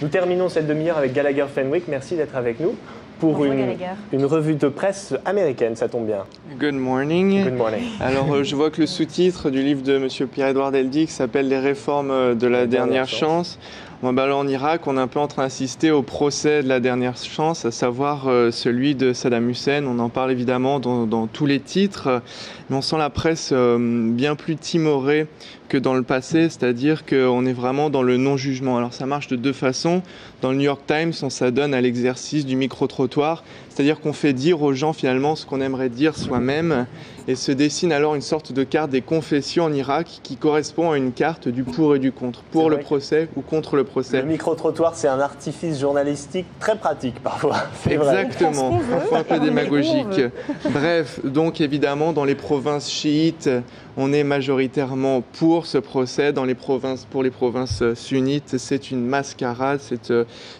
Nous terminons cette demi-heure avec Gallagher Fenwick. Merci d'être avec nous pour une revue de presse américaine, ça tombe bien. Good morning. Good morning. Alors, je vois que le sous-titre du livre de M. Pierre-Édouard Deldic s'appelle « Les réformes de la dernière chance ». Bon, ben là, en Irak, on est un peu en train d'assister au procès de la dernière chance, à savoir celui de Saddam Hussein. On en parle évidemment dans tous les titres, mais on sent la presse bien plus timorée que dans le passé, c'est-à-dire qu'on est vraiment dans le non-jugement. Alors ça marche de deux façons. Dans le New York Times, on s'adonne à l'exercice du micro-trottoir, c'est-à-dire qu'on fait dire aux gens finalement ce qu'on aimerait dire soi-même, et se dessine alors une sorte de carte des confessions en Irak qui correspond à une carte du pour et du contre, pour le procès ou contre le procès. Le micro-trottoir, c'est un artifice journalistique très pratique parfois. Exactement, parfois un peu démagogique. Bref, donc évidemment, dans les provinces chiites, on est majoritairement pour ce procès. Pour les provinces sunnites, c'est une mascarade,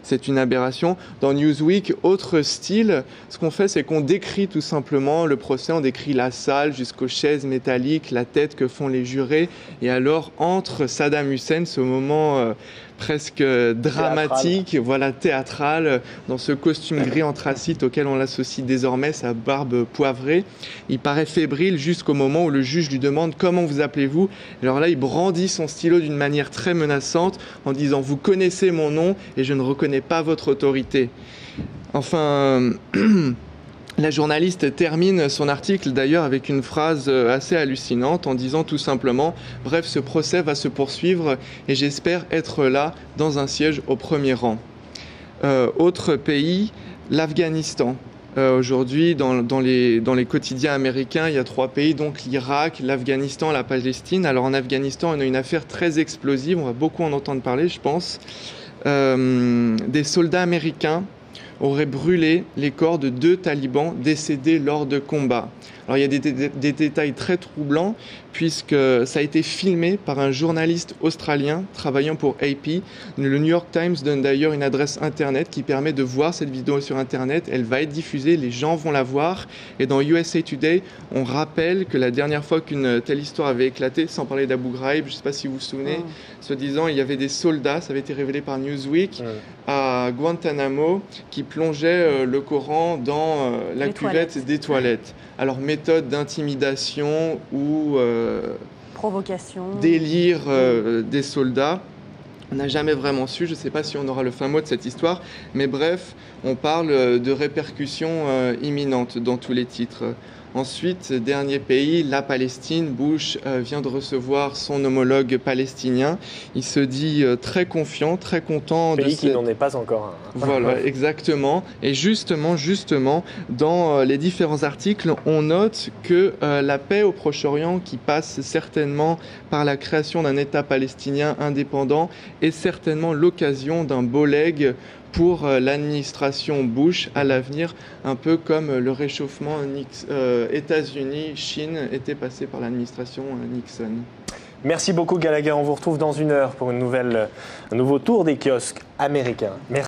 c'est une aberration. Dans Newsweek, autre style, ce qu'on fait, c'est qu'on décrit tout simplement le procès, on décrit la salle jusqu'aux chaises métalliques, la tête que font les jurés. Et alors, entre Saddam Hussein, ce moment presque dramatique, théâtral, dans ce costume gris anthracite auquel on l'associe désormais, sa barbe poivrée. Il paraît fébrile jusqu'au moment où le juge lui demande « Comment vous appelez-vous ?» Alors là, il brandit son stylo d'une manière très menaçante en disant « Vous connaissez mon nom et je ne reconnais pas votre autorité. » Enfin... La journaliste termine son article d'ailleurs avec une phrase assez hallucinante en disant tout simplement « Bref, ce procès va se poursuivre et j'espère être là dans un siège au premier rang ». Autre pays, l'Afghanistan. Aujourd'hui, dans les quotidiens américains, il y a trois pays, donc l'Irak, l'Afghanistan, la Palestine. Alors en Afghanistan, on a une affaire très explosive, on va beaucoup en entendre parler, je pense. Des soldats américains aurait brûlé les corps de 2 talibans décédés lors de combats. Alors il y a des détails très troublants puisque ça a été filmé par un journaliste australien travaillant pour AP. Le New York Times donne d'ailleurs une adresse internet qui permet de voir cette vidéo sur internet. Elle va être diffusée, les gens vont la voir. Et dans USA Today, on rappelle que la dernière fois qu'une telle histoire avait éclaté, sans parler d'Abu Ghraib, je ne sais pas si vous vous souvenez, soi-disant il y avait des soldats, ça avait été révélé par Newsweek, à Guantanamo, qui plongeaient le Coran dans la cuvette des toilettes. Alors méthode d'intimidation ou provocation, délire des soldats. On n'a jamais vraiment su, je ne sais pas si on aura le fin mot de cette histoire, mais bref, on parle de répercussions imminentes dans tous les titres. Ensuite, dernier pays, la Palestine. Bush vient de recevoir son homologue palestinien. Il se dit très confiant, très content. Pays qui n'en est pas encore un. Voilà, exactement. Et justement, dans les différents articles, on note que la paix au Proche-Orient, qui passe certainement par la création d'un État palestinien indépendant, est certainement l'occasion d'un beau legs pour l'administration Bush à l'avenir, un peu comme le réchauffement États-Unis-Chine était passé par l'administration Nixon. Merci beaucoup Gallagher, on vous retrouve dans 1 heure pour un nouveau tour des kiosques américains. Merci.